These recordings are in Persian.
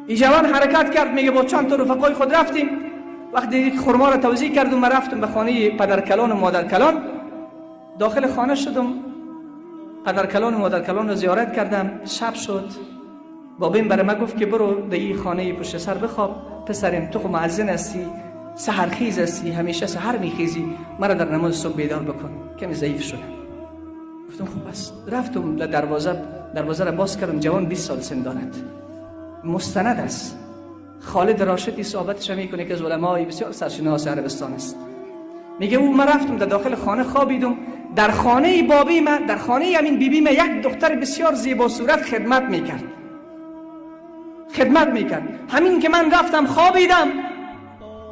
این جوان حرکت کرد، میگه با چند تا رفقای خود رفتیم. وقتی دیدید خرما را توزیع کردم، من رفتم به خانه پدرکلان و مادرکلان. داخل خانه شدم، پدرکلان و مادرکلان را زیارت کردم. شب شد، بابیم برای من گفت که برو در این خانه پشت سر بخواب. پسرم تو خو مؤذن هستی، سحرخیز هستی، همیشه سحر میخیزی، مرا در نماز صبح بیدار بکن. کمی ضعیف شدم. گفتم خب بس. رفتم دروازه را باز کردم. جوان 20 سال سن دارد، مستند است. خالد راشدی صحبتش میکنه که از علمای بسیار سرشناس عربستان است. میگه من رفتم در داخل خانه خوابیدم. در خانه بابی من، در خانه همین بیبی من، یک دختر بسیار زیبا صورت خدمت میکرد. همین که من رفتم خوابیدم،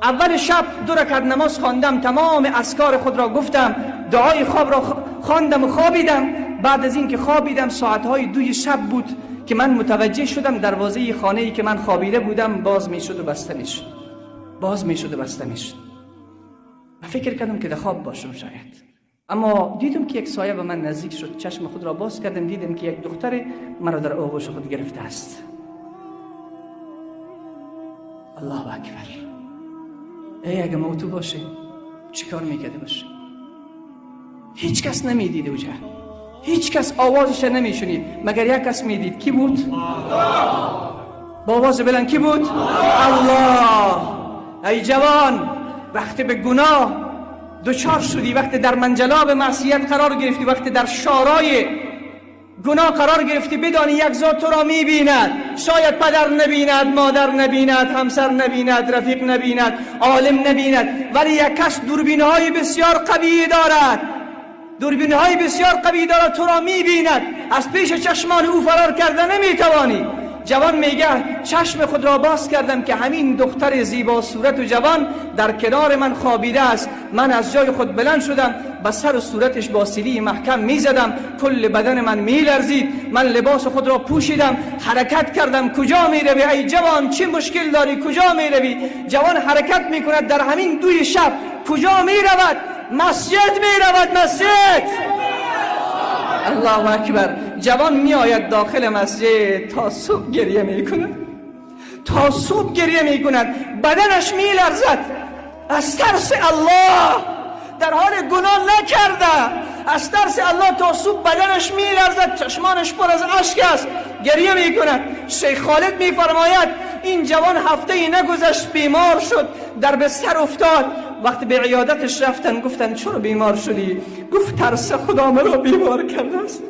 اول شب 2 رکعت نماز خواندم، تمام اذکار خود را گفتم، دعای خواب را خواندم و خوابیدم. بعد از این که خوابیدم ساعتهای 2 شب بود که من متوجه شدم دروازه خانه‌ای که من خوابیده بودم باز میشد و بسته میشد. و فکر کردم که در خواب باشم شاید. اما دیدم که یک سایه به من نزدیک شد. چشم خود را باز کردم، دیدم که یک دختر مرا در آغوش خود گرفته است. الله اکبر. اگه موتو باشه چی کار میکرده باشه؟ هیچ کس نمیدید اوجه، هیچ کس آوازش نمیشنید، مگر یک کس میدید. کی بود؟ با آواز بلند کی بود؟ الله. ای جوان، وقتی به گناه دچار شدی، وقتی در منجلاب معصیت قرار گرفتی، وقتی در شارای گناه قرار گرفتی، بدانی یک ذات تو را میبیند. شاید پدر نبیند، مادر نبیند، همسر نبیند، رفیق نبیند، عالم نبیند، ولی یک کس دوربین‌های بسیار قوی دارد، تو را میبیند. از پیش چشمان او فرار کرده نمیتوانی. جوان میگه چشم خود را باز کردم که همین دختر زیبا صورت و جوان در کنار من خوابیده است. من از جای خود بلند شدم، به سر و صورتش با سیلی محکم میزدم. کل بدن من میلرزید. من لباس خود را پوشیدم، حرکت کردم. کجا میروی ای جوان؟ چه مشکل داری؟ کجا میروی؟ جوان حرکت میکند. در همین 2 شب کجا میرود؟ مسجد میرود. مسجد. الله اکبر. جوان می آید داخل مسجد، تا صبح گریه می کند. بدنش می لرزد از ترس الله. در حال گناه نکرده، از ترس الله تا صبح بدنش می لرزد، چشمانش پر از اشک است، گریه می کند. شیخ خالد می فرماید این جوان هفته‌ای نگذشت بیمار شد، در بستر افتاد. وقتی به عیادتش رفتن گفتن چرا بیمار شدی؟ گفت ترس خدا مرا بیمار کرده است.